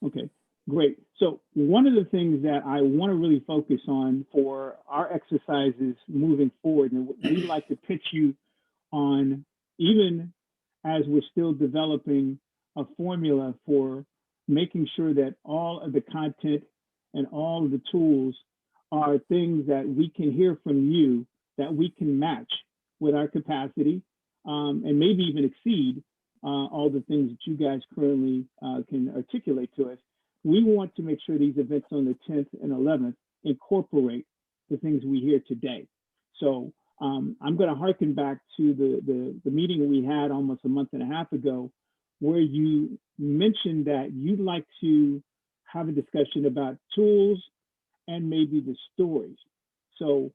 Okay, great. So one of the things that I want to really focus on for our exercises moving forward, and we'd like to pitch you on, even as we're still developing a formula for making sure that all of the content and all of the tools are things that we can hear from you, that we can match with our capacity, and maybe even exceed all the things that you guys currently can articulate to us. We want to make sure these events on the 10th and 11th incorporate the things we hear today. So I'm going to harken back to the meeting we had almost a month and a half ago, where you mentioned that you'd like to have a discussion about tools and maybe the stories. So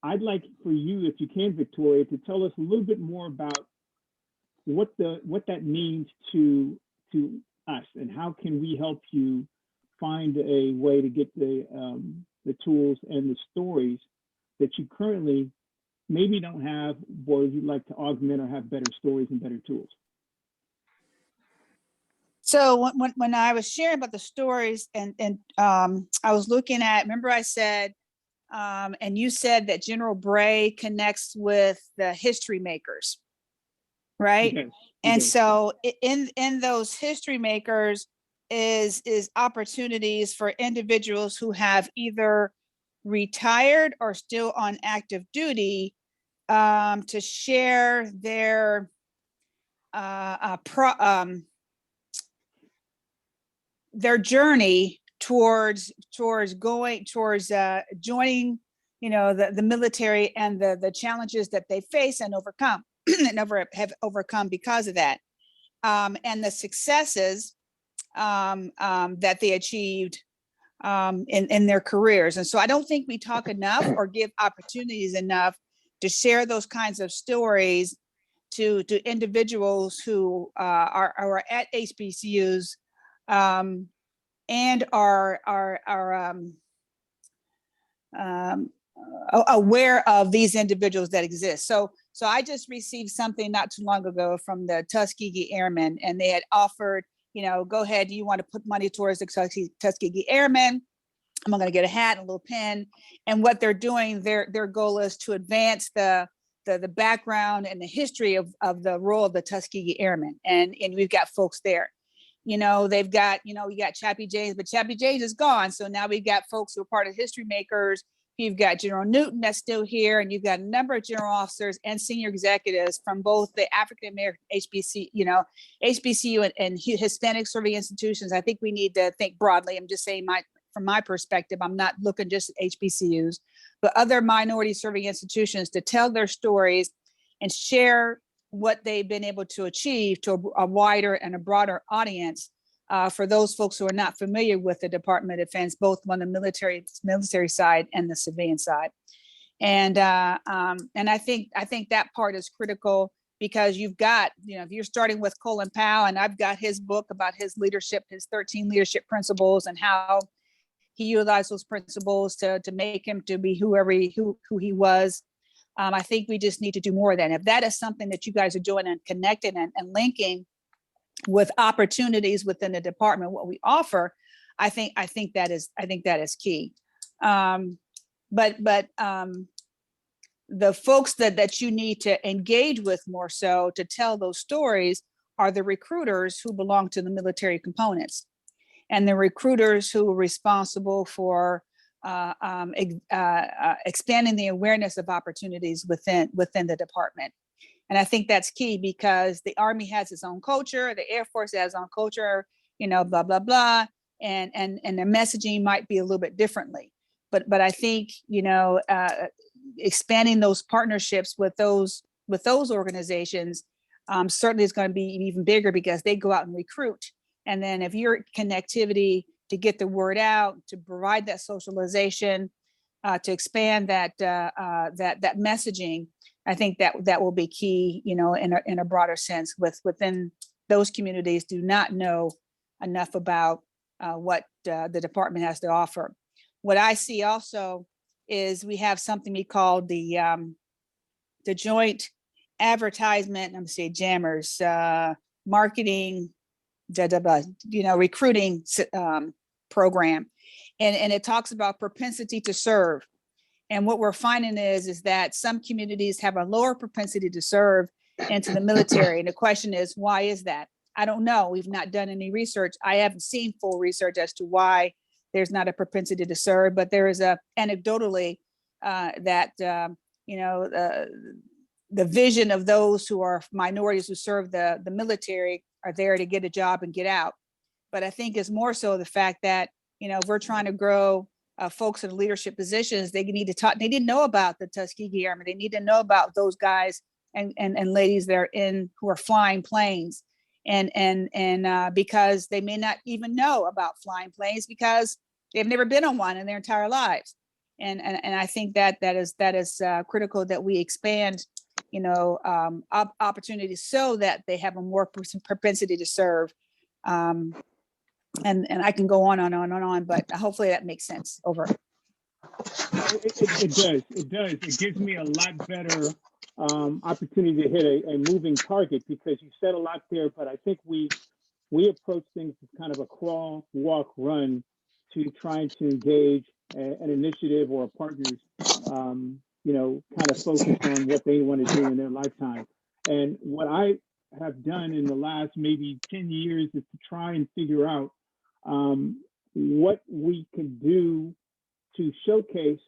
I'd like for you, if you can, Victoria, to tell us a little bit more about what that means to us, and how can we help you find a way to get the tools and the stories that you currently maybe don't have, or you'd like to augment or have better stories and better tools. So when I was sharing about the stories, and I was looking at, remember I said, and you said that General Bray connects with the history makers, right? Okay. And so in those history makers is opportunities for individuals who have either retired or still on active duty, to share their journey towards joining, the military, and the challenges that they face and overcome and have overcome because of that, and the successes that they achieved in their careers. And so I don't think we talk enough or give opportunities enough to share those kinds of stories to individuals who are at HBCUs, and are aware of these individuals that exist. So I just received something not too long ago from the Tuskegee Airmen, and they had offered, go ahead, do you want to put money towards the Tuskegee Airmen? I'm going to get a hat and a little pen. And what they're doing, their goal is to advance the background and the history of the role of the Tuskegee Airmen. And we've got folks there. They've got, we got Chappie James, but Chappie James is gone. So now we've got folks who are part of history makers. You've got General Newton that's still here, and you've got a number of general officers and senior executives from both the African American HBCU and Hispanic serving institutions. I think we need to think broadly. I'm just saying from my perspective, I'm not looking just at HBCUs, but other minority serving institutions, to tell their stories and share what they've been able to achieve to a wider and a broader audience, for those folks who are not familiar with the Department of Defense, both on the military side and the civilian side. And I think that part is critical, because you've got, if you're starting with Colin Powell, and I've got his book about his leadership, his 13 leadership principles, and how he utilized those principles to make him to be who he was. I think we just need to do more of that. If that is something that you guys are doing and connecting and linking with opportunities within the department, what we offer, I think that is key. But the folks that you need to engage with more so to tell those stories are the recruiters who belong to the military components, and the recruiters who are responsible for expanding the awareness of opportunities within the department. And I think that's key, because the Army has its own culture, the Air Force has its own culture, blah, blah, blah. And the messaging might be a little bit differently. But I think, expanding those partnerships with those organizations certainly is going to be even bigger, because they go out and recruit. And then if your connectivity to get the word out, to provide that socialization, to expand that messaging, I think that will be key, in a broader sense, within those communities do not know enough about what the department has to offer. What I see also is we have something we call the joint advertisement, I'm say jammers, marketing recruiting program, and it talks about propensity to serve. And what we're finding is that some communities have a lower propensity to serve into the military. And the question is, why is that? I don't know. We've not done any research. I haven't seen full research as to why there's not a propensity to serve, but there is anecdotally that the vision of those who are minorities who serve the military are there to get a job and get out. But I think it's more so the fact that, if we're trying to grow folks in leadership positions, they need to talk. They didn't know about the Tuskegee Airmen. They need to know about those guys and ladies that are who are flying planes, and because they may not even know about flying planes because they've never been on one in their entire lives. And I think that is critical that we expand, opportunities so that they have a more propensity to serve. And I can go on and on and on, but hopefully that makes sense. Over. It does. It gives me a lot better opportunity to hit a moving target, because you said a lot there, but I think we approach things as kind of a crawl, walk, run to trying to engage an initiative or a partner's, kind of focus on what they want to do in their lifetime. And what I have done in the last maybe 10 years is to try and figure out what we can do to showcase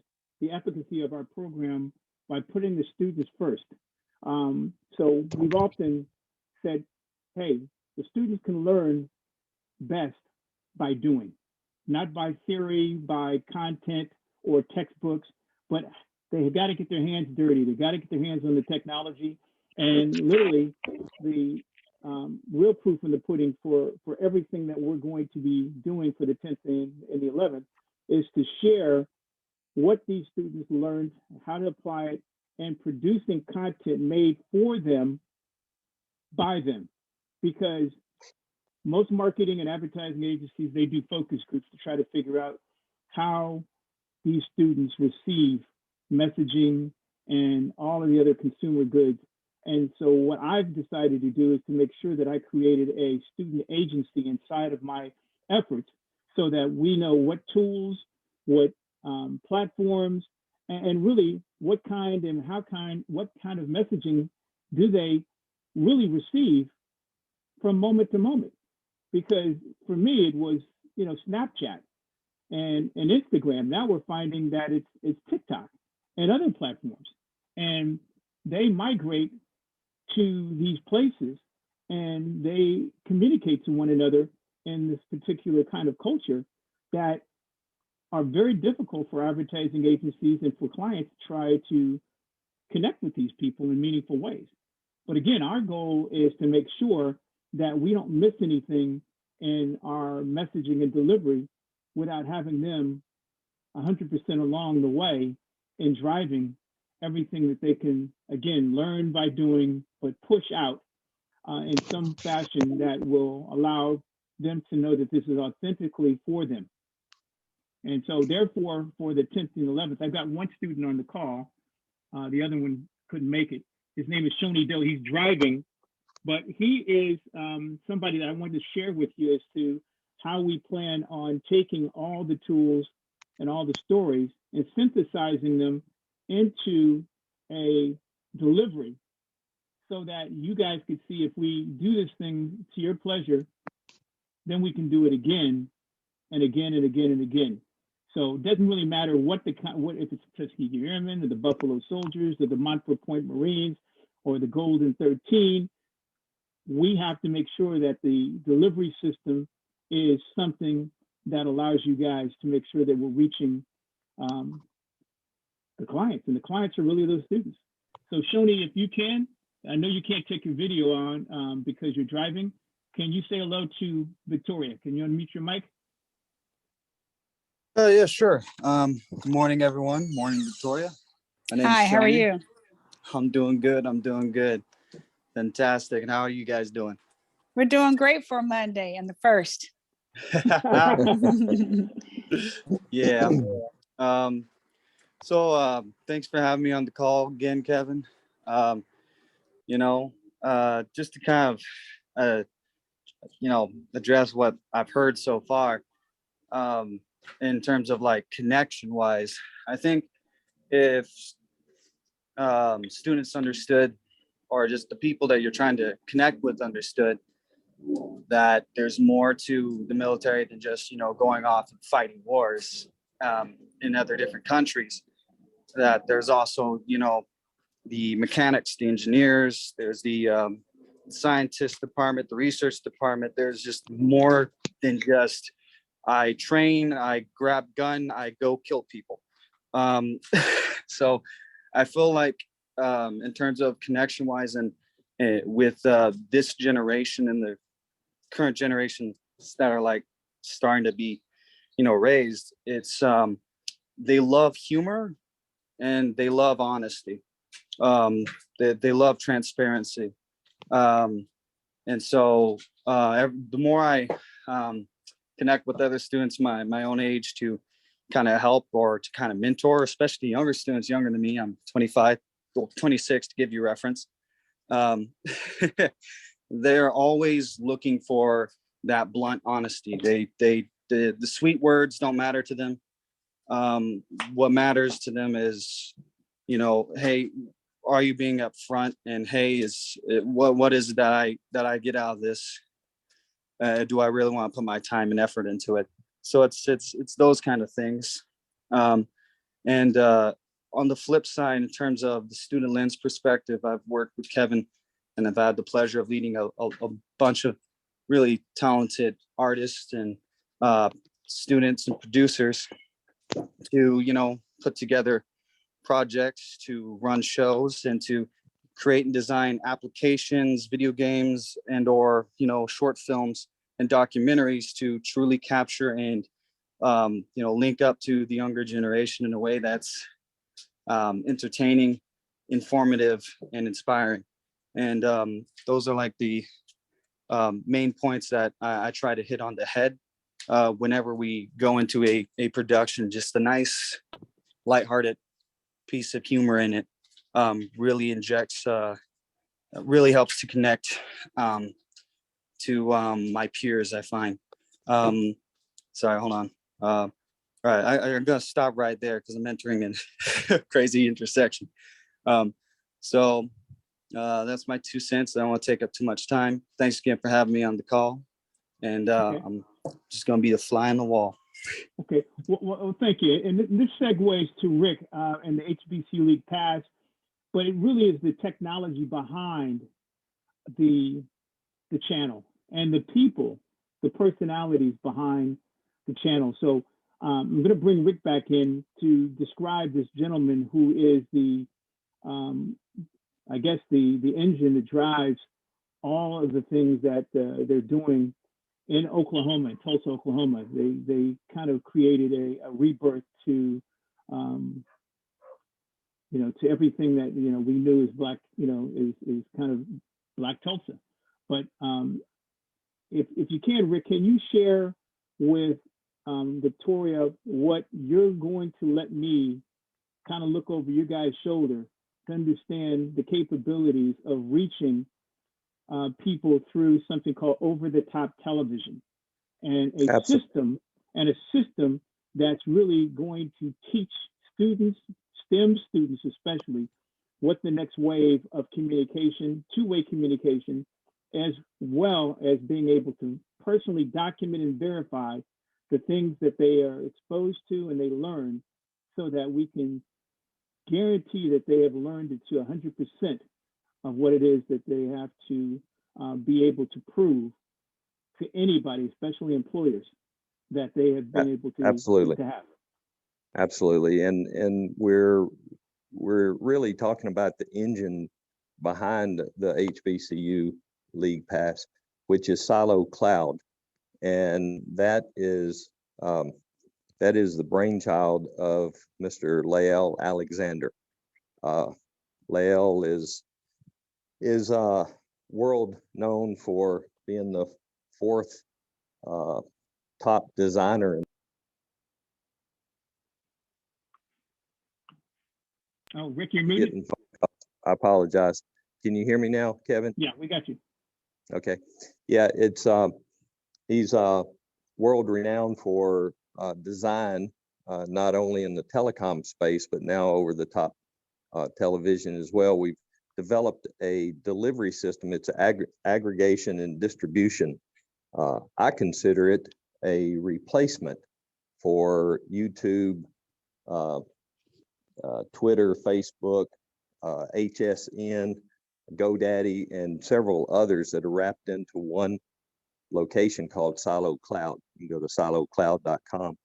the efficacy of our program by putting the students first. So we've often said, hey, the students can learn best by doing, not by theory, by content or textbooks, but they got to get their hands dirty. They got to get their hands on the technology. And literally the real proof in the pudding for everything that we're going to be doing for the 10th and the 11th is to share what these students learned, how to apply it, and producing content made for them, by them. Because most marketing and advertising agencies, they do focus groups to try to figure out how these students receive messaging and all of the other consumer goods. And so what I've decided to do is to make sure that I created a student agency inside of my efforts so that we know what tools, what platforms, and really what kind of messaging do they really receive from moment to moment. Because for me, it was, Snapchat and Instagram. Now we're finding that it's TikTok and other platforms. And they migrate to these places and they communicate to one another in this particular kind of culture that are very difficult for advertising agencies and for clients to try to connect with these people in meaningful ways. But again, our goal is to make sure that we don't miss anything in our messaging and delivery without having them 100% along the way in driving everything that they can, again, learn by doing, but push out in some fashion that will allow them to know that this is authentically for them. And so therefore, for the 10th and 11th, I've got one student on the call. The other one couldn't make it. His name is Shoney Doe. He's driving, but he is somebody that I wanted to share with you as to how we plan on taking all the tools and all the stories and synthesizing them into a delivery so that you guys could see if we do this thing to your pleasure, then we can do it again and again and again and again. So it doesn't really matter what if it's Tuskegee Airmen or the Buffalo Soldiers or the Montfort Point Marines or the Golden 13, we have to make sure that the delivery system is something that allows you guys to make sure that we're reaching the clients, and the clients are really those students. So Shoni, if you can, I know you can't take your video on because you're driving. Can you say hello to Victoria? Can you unmute your mic? Yeah, sure. Good morning, everyone. Morning, Victoria. Hi, how are you? I'm doing good. Fantastic. And how are you guys doing? We're doing great for Monday and the 1st. Yeah. So thanks for having me on the call again, Kevin. Just to kind of address what I've heard so far. In terms of like connection wise, I think if students understood, or just the people that you're trying to connect with understood, that there's more to the military than just going off and fighting wars in other different countries. That there's also the mechanics, the engineers, there's the scientist department, the research department. There's just more than just I train, I grab gun, I go kill people. So I feel like in terms of connection wise and with this generation and the current generation that are like starting to be raised, it's they love humor and they love honesty. They love transparency. And so the more I connect with other students my own age to kind of help or to kind of mentor, especially younger students younger than me. I'm 25, 26 to give you reference. They're always looking for that blunt honesty. The sweet words don't matter to them. What matters to them is, hey, are you being upfront? And hey, what is it that I get out of this? Do I really want to put my time and effort into it? So it's those kind of things. And on the flip side, in terms of the student lens perspective, I've worked with Kevin and I've had the pleasure of leading a bunch of really talented artists and students and producers to, put together projects, to run shows, and to create and design applications, video games, and or short films and documentaries to truly capture and link up to the younger generation in a way that's entertaining, informative, and inspiring. And those are like the main points that I try to hit on the head whenever we go into a production. Just a nice, lighthearted piece of humor in it really injects, really helps to connect to my peers, I find. Sorry, hold on. All right, I'm gonna stop right there because I'm entering a crazy intersection. So that's my 2 cents. I don't want to take up too much time. Thanks again for having me on the call. And Okay. I'm just gonna be the fly on the wall. Okay, well, thank you. And this segues to Rick and the HBC League Pass, but it really is the technology behind the channel and the people, the personalities behind the channel. So I'm going to bring Rick back in to describe this gentleman who is the, I guess, the engine that drives all of the things that they're doing in Oklahoma, in Tulsa, Oklahoma. They kind of created a rebirth to, to everything that, we knew as Black, is kind of Black Tulsa. But if you can, Rick, can you share with Victoria what you're going to let me kind of look over your guys' shoulder to understand the capabilities of reaching people through something called over-the-top television, and a Absolutely. system that's really going to teach students, STEM students especially, what the next wave of communication, two-way communication, as well as being able to personally document and verify the things that they are exposed to and they learn, so that we can guarantee that they have learned it to 100% of what it is that they have to be able to prove to anybody, especially employers, that they have been able to, Absolutely. to have. Absolutely. And we're really talking about the engine behind the HBCU League Pass, which is Silo Cloud. And that is the brainchild of Mr. Lael Alexander. Lael is world known for being the fourth top designer. Oh, Rick, you're muted. I apologize. Can you hear me now, Kevin? Yeah, we got you. Okay. Yeah, he's world renowned for design, not only in the telecom space, but now over the top television as well. We've developed a delivery system. It's aggregation and distribution. I consider it a replacement for YouTube, Twitter, Facebook, HSN, GoDaddy, and several others that are wrapped into one location called Silo Cloud. You can go to silocloud.com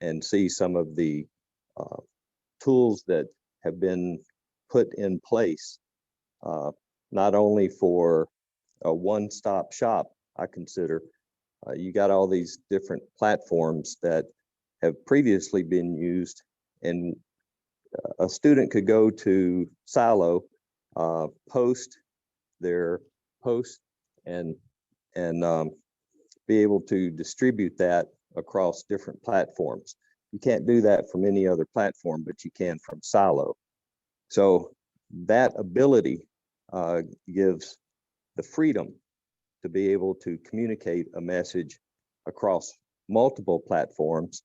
and see some of the tools that have been put in place, not only for a one-stop shop. I consider you got all these different platforms that have previously been used, and a student could go to Silo, post their post, and be able to distribute that across different platforms. You can't do that from any other platform, but you can from Silo. So that ability gives the freedom to be able to communicate a message across multiple platforms.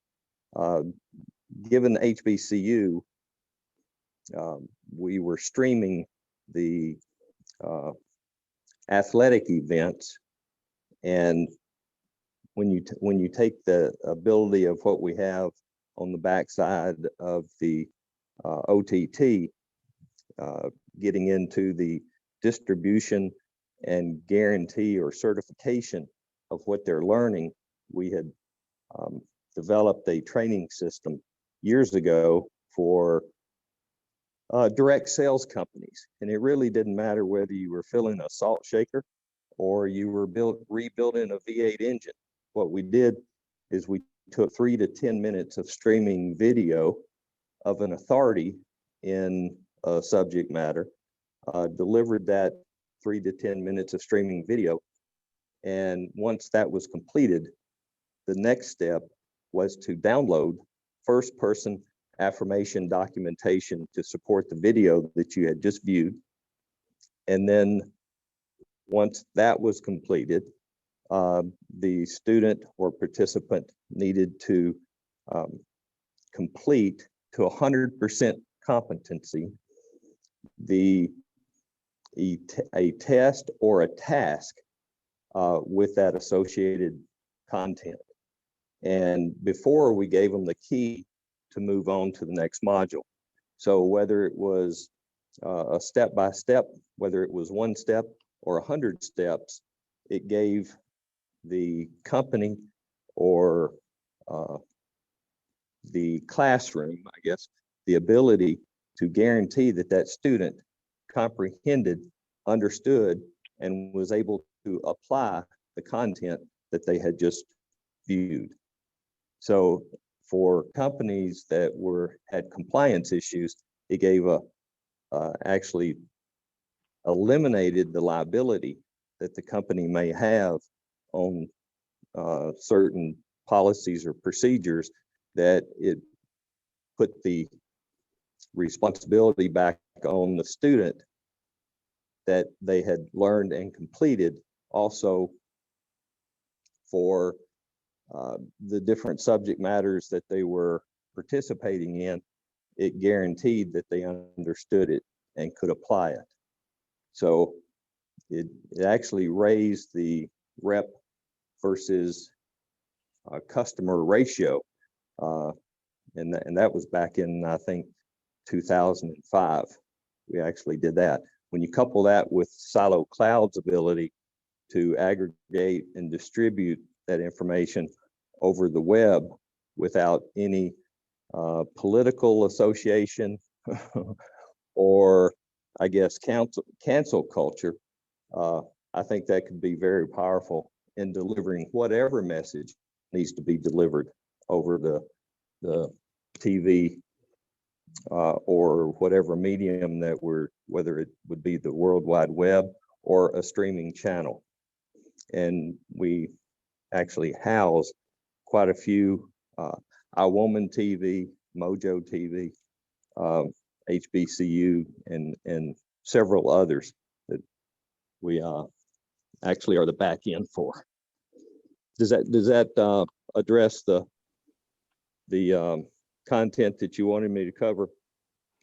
Given HBCU, we were streaming the athletic events, and when you take the ability of what we have on the backside of the OTT, getting into the distribution and guarantee or certification of what they're learning, we had developed a training system years ago for direct sales companies. And it really didn't matter whether you were filling a salt shaker or you were rebuilding a V8 engine. What we did is we took 3 to 10 minutes of streaming video of an authority in a subject matter, delivered that 3 to 10 minutes of streaming video. And once that was completed, the next step was to download first-person affirmation documentation to support the video that you had just viewed. And then once that was completed, the student or participant needed to complete to 100% competency a test or a task with that associated content. And before, we gave them the key to move on to the next module. So whether it was a step-by-step, whether it was 1 step or 100 steps, it gave the company or the classroom, I guess, the ability to guarantee that that student comprehended, understood, and was able to apply the content that they had just viewed. So for companies that had compliance issues, it gave actually eliminated the liability that the company may have on certain policies or procedures, that it put the responsibility back on the student that they had learned and completed. Also for the different subject matters that they were participating in, it guaranteed that they understood it and could apply it. So it actually raised the rep versus customer ratio. And that was back in, I think, 2005. We actually did that. When you couple that with Silo Cloud's ability to aggregate and distribute that information over the web without any political association or, I guess, cancel culture, I think that could be very powerful in delivering whatever message needs to be delivered over the TV or whatever medium that whether it would be the World Wide Web or a streaming channel. And we actually house quite a few, iWoman TV, Mojo TV, HBCU, and several others that we actually are the back end for. Does that address the content that you wanted me to cover?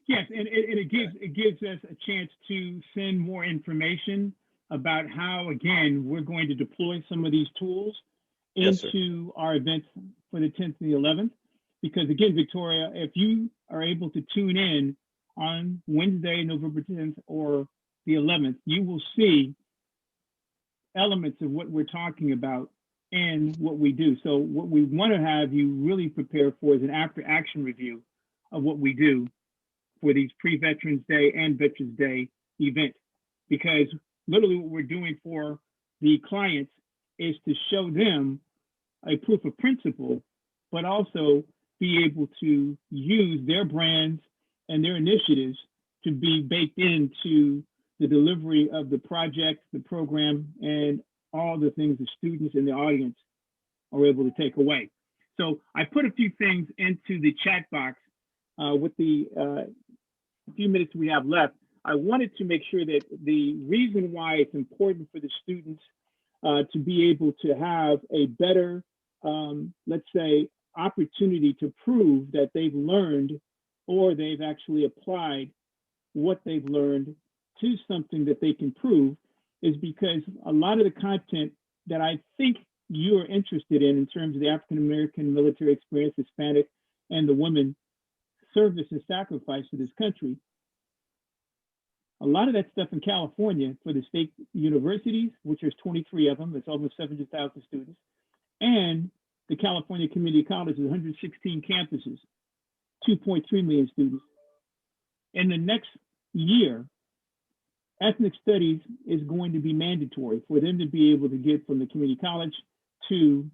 Yes, and it gives us a chance to send more information about how, again, we're going to deploy some of these tools Yes, sir. into our events for the 10th and the 11th. Because again, Victoria, if you are able to tune in on Wednesday, November 10th or the 11th, you will see elements of what we're talking about and what we do. So what we want to have you really prepare for is an after action review of what we do for these pre-Veterans Day and Veterans Day event. Because literally what we're doing for the clients is to show them a proof of principle, but also be able to use their brands and their initiatives to be baked into the delivery of the project, the program, and all the things the students and the audience are able to take away. So I put a few things into the chat box with the few minutes we have left. I wanted to make sure that the reason why it's important for the students to be able to have a better, let's say, opportunity to prove that they've learned or they've actually applied what they've learned to something that they can prove is because a lot of the content that I think you're interested in terms of the African-American military experience, Hispanic, and the women service and sacrifice to this country, a lot of that stuff in California for the state universities, which there's 23 of them, it's almost 700,000 students, and the California Community Colleges, 116 campuses, 2.3 million students. In the next year, ethnic studies is going to be mandatory for them to be able to get from the community college to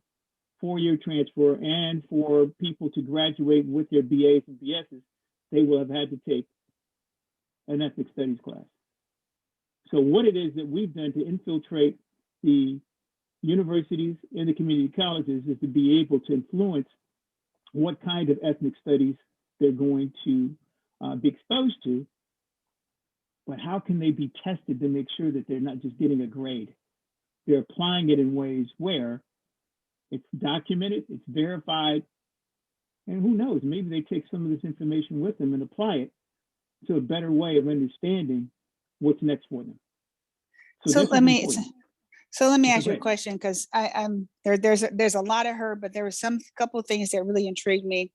four-year transfer, and for people to graduate with their BAs and BSs, they will have had to take an ethnic studies class. So what it is that we've done to infiltrate the universities and the community colleges is to be able to influence what kind of ethnic studies they're going to be exposed to, but how can they be tested to make sure that they're not just getting a grade? They're applying it in ways where it's documented, it's verified, and who knows, maybe they take some of this information with them and apply it to a better way of understanding what's next for them. So let me Okay, ask you a great. question, because there's a lot of her, but there were some couple of things that really intrigued me,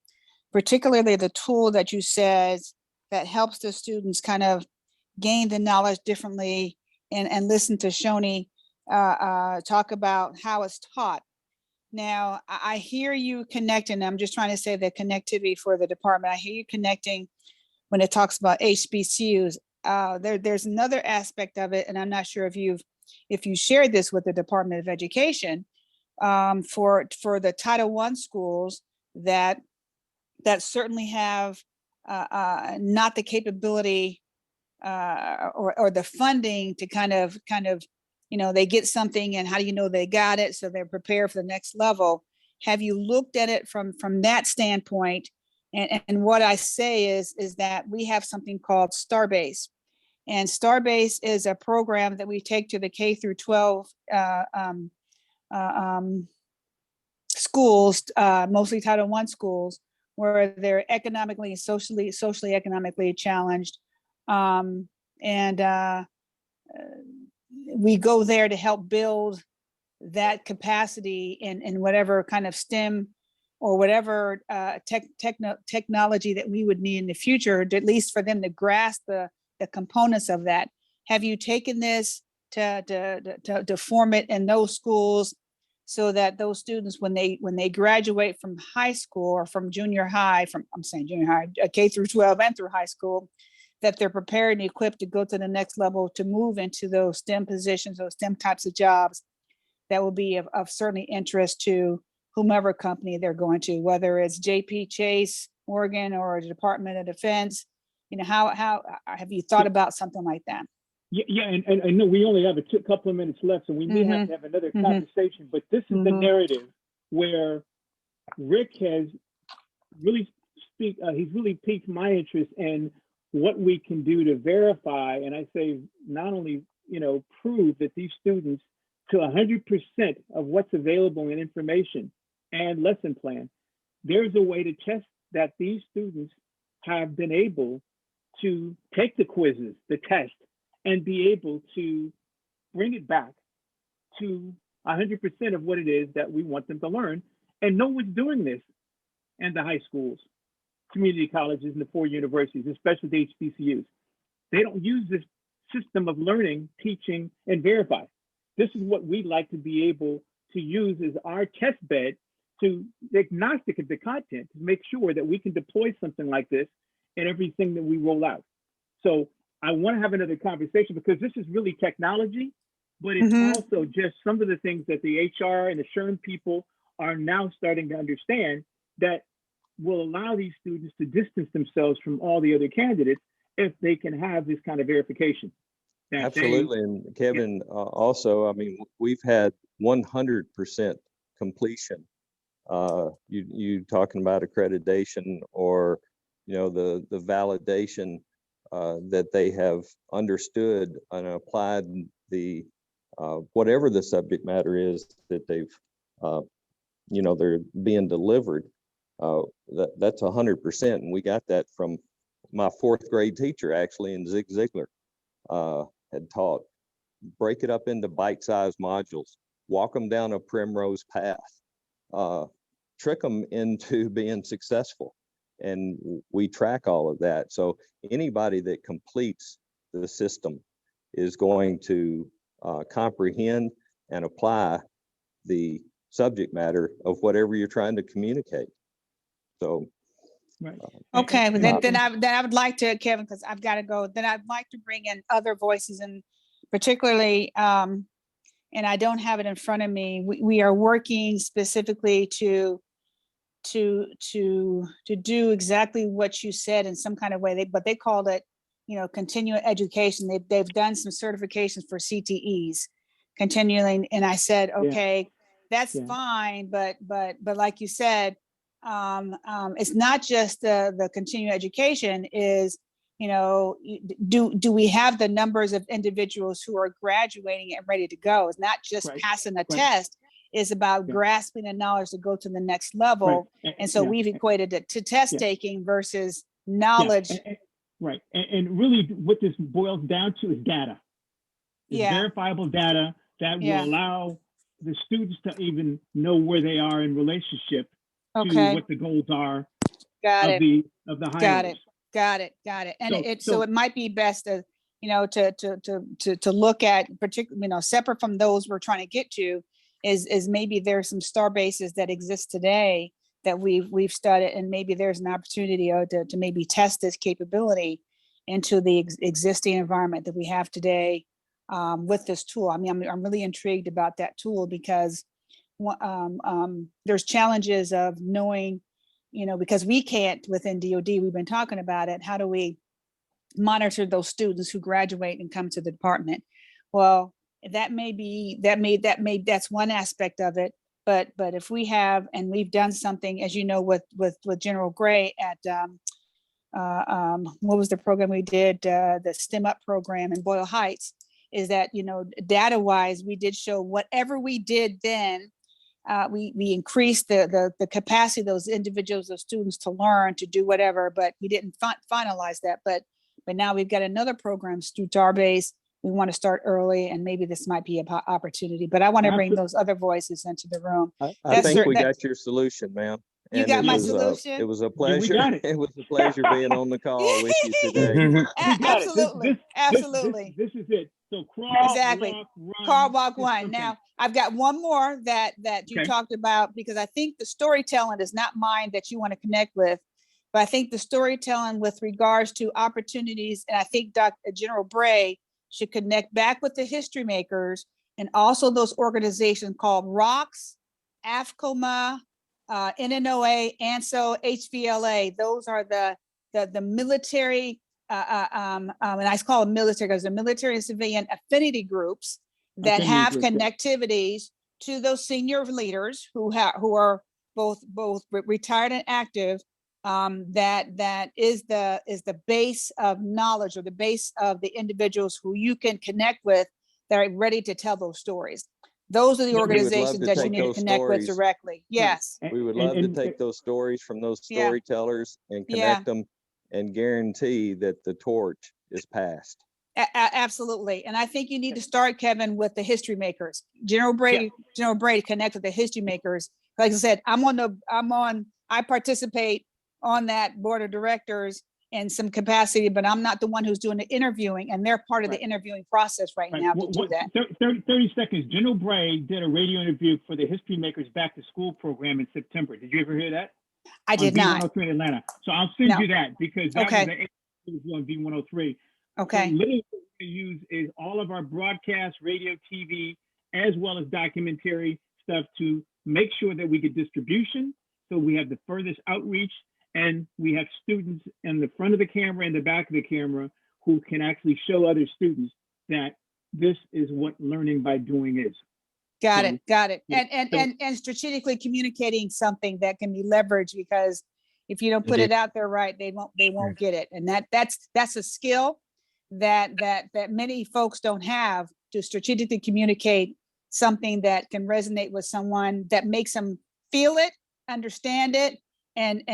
particularly the tool that you said that helps the students kind of gain the knowledge differently and listen to Shoni talk about how it's taught. Now, I hear you connecting, I'm just trying to say the connectivity for the department. I hear you connecting when it talks about HBCUs. There's another aspect of it, and I'm not sure if you shared this with the Department of Education for the Title I schools that certainly have not the capability or the funding to kind of, they get something and how do you know they got it? So they're prepared for the next level. Have you looked at it from that standpoint? And what I say is that we have something called Starbase. And Starbase is a program that we take to the K through 12 schools, mostly Title I schools, where they're economically and socially economically challenged. We go there to help build that capacity in whatever kind of STEM or whatever technology that we would need in the future, at least for them to grasp the components of that. Have you taken this to form it in those schools so that those students, when they graduate from high school or from junior high, junior high, K through 12 and through high school, that they're prepared and equipped to go to the next level, to move into those STEM positions, those STEM types of jobs that will be of certainly interest to whomever company they're going to, whether it's JP Chase, Morgan, or the Department of Defense. How have you thought about something like that? Yeah, and I know we only have a couple of minutes left, so we may have to have another conversation, but this is the narrative where Rick has really he's really piqued my interest in what we can do to verify, and I say not only prove that these students to 100% of what's available in information and lesson plan, there's a way to test that these students have been able to take the quizzes, the test, and be able to bring it back to 100% of what it is that we want them to learn. And no one's doing this in the high schools, community colleges, and the 4 universities, especially the HBCUs. They don't use this system of learning, teaching, and verify. This is what we'd like to be able to use as our test bed to agnostic of the content, to make sure that we can deploy something like this in everything that we roll out. So I want to have another conversation because this is really technology, but it's also just some of the things that the HR and the SHRM people are now starting to understand that will allow these students to distance themselves from all the other candidates if they can have this kind of verification. Absolutely. And Kevin, also, I mean, we've had 100% completion. You talking about accreditation or, you know, the validation that they have understood and applied the whatever the subject matter is that they've, you know, they're being delivered. That's 100%. And we got that from my 4th grade teacher, actually, and Zig Ziglar had taught. Break it up into bite-sized modules, walk them down a primrose path, trick them into being successful. And we track all of that. So anybody that completes the system is going to comprehend and apply the subject matter of whatever you're trying to communicate. So, right. Okay, but then I would like to, Kevin, because I've got to go. Then I'd like to bring in other voices, and particularly, and I don't have it in front of me. We are working specifically to do exactly what you said in some kind of way. But they called it, you know, continuing education. They've done some certifications for CTEs, continuing. And I said, okay, that's fine, but like you said, it's not just the continuing education. Is, you know, do we have the numbers of individuals who are graduating and ready to go? It's not just passing a test. Is about grasping the knowledge to go to the next level. And so we've equated it to test taking versus knowledge. Right. And really what this boils down to is data. It's verifiable data that will allow the students to even know where they are in relationship to what the goals are of the hires. Got it. And so it might be best to, you know, to look at particularly, you know, separate from those we're trying to get to, is maybe there's some star bases that exist today that we've studied, and maybe there's an opportunity to maybe test this capability into the existing environment that we have today with this tool. I mean, I'm really intrigued about that tool because there's challenges of knowing, you know, because we can't within DoD, we've been talking about it. How do we monitor those students who graduate and come to the department? Well, that's one aspect of it. But if we have, and we've done something, as you know, with General Gray at what was the program we did, the STEM Up program in Boyle Heights, is that, you know, data wise, we did show whatever we did then, we increased the capacity of those individuals, those students to learn, to do whatever, but we didn't finalize that. But now we've got another program, through Starbase. We want to start early, and maybe this might be an opportunity, but I want to bring those other voices into the room. I think we got your solution, ma'am. You got my solution? It was a pleasure. It was a pleasure being on the call with you today. Absolutely. This is it. So crawl, walk, run. Crawl, walk, run. Now, I've got one more that you talked about, because I think the storytelling is not mine that you want to connect with, but I think the storytelling with regards to opportunities, and I think General Bray should connect back with the history makers and also those organizations called ROCKS, AFCOMA, NNOA, ANSO, HVLA. Those are the military, and I call them military because they're military and civilian affinity groups that have connectivities to those senior leaders who are both retired and active. That is the base of knowledge, or the base of the individuals who you can connect with that are ready to tell those stories. Those are the We would love to organizations that you take need to those connect with stories. directly. Yes. We would And- love to and- take those stories from those Yeah. storytellers and Yeah. connect them and guarantee that the torch is passed. Absolutely. And I think you need to start, Kevin, with the history makers. General Brady connect with the history makers. Like I said, I participate on that board of directors in some capacity, but I'm not the one who's doing the interviewing, and they're part of the Right. interviewing process right Right. now to do that. 30 seconds. General Bray did a radio interview for the History Makers Back to School program in September. Did you ever hear that? I did on not. V103 in Atlanta. So I'll send No. you that because that Okay. was an interview on V103. So Okay. literally what we use is all of our broadcast, radio, TV, as well as documentary stuff to make sure that we get distribution. So we have the furthest outreach, and we have students in the front of the camera and the back of the camera who can actually show other students that this is what learning by doing is. Got So- it. Got it. yeah, And strategically communicating something that can be leveraged, because if you don't put it out there right, they won't get it. And that's a skill that many folks don't have, to strategically communicate something that can resonate with someone, that makes them feel it, understand it, and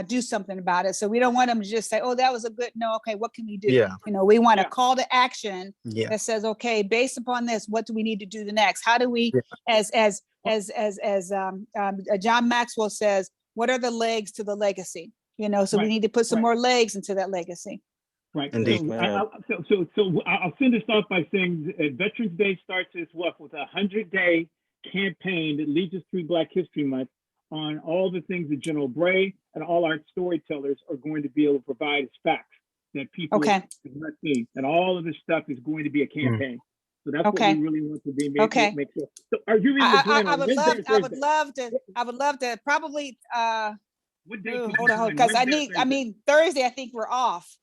do something about it. So we don't want them to just say, "Oh, that was a good." No, okay, what can we do? Yeah. You know, we want a Yeah. call to action Yeah. that says, "Okay, based upon this, what do we need to do the next? How do we, as John Maxwell says, what are the legs to the legacy?" You know, so we Right, need to put some right. more legs into that legacy. Right. Indeed. So I'll send this off by saying Veterans Day starts as what, with a 100-day campaign that leads us through Black History Month on all the things that General Bray and all our storytellers are going to be able to provide as facts that people Okay. have not seen. And all of this stuff is going to be a campaign. So that's Okay. what we really want to be. Okay. Make sure. So are you reading the plan I on would Wednesday love, or I would Thursday? love to probably, What day? ooh, could hold you on, join, because Wednesday or Thursday? Thursday, I think we're off.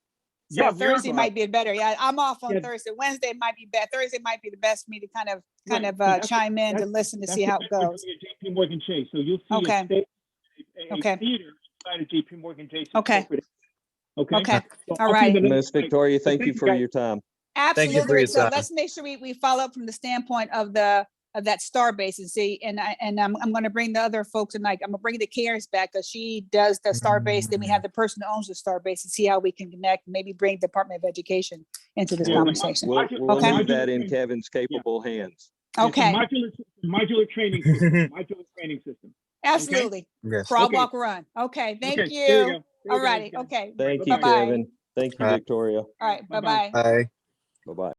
So Yeah, we are Thursday off. might be better. Yeah, I'm off on Yeah. Thursday. Wednesday might be better. Thursday might be the best for me to kind of Right. So that's- chime in to that's- listen to That's see the how it best we're goes. doing at JP Morgan Chase. So you'll see Okay. a state, a Okay. theater inside of JP Morgan Chase. Okay. Okay. Okay. So All I'll right. send the link. Miss Victoria, So thank you for guys. your time. Thank you for Absolutely. your So time. let's make sure we follow up from the standpoint of that star base, and see, and I'm going to bring the other folks, and I'm going to bring the Karen's back, because she does the star base. Then we have the person who owns the star base, and see how we can connect, maybe bring Department of Education into this Yeah, conversation. We'll Okay. leave that in Kevin's capable hands. Okay. Modular training system. Modular training system. Absolutely. Yes. Crawl, Okay. walk, run. Okay. Thank Okay, you. there you go. There you All go, righty. guys. Okay. Thank you, Bye-bye. Kevin. Thank you, Bye. Victoria. All right. Bye-bye. Bye-bye. Bye. Bye-bye.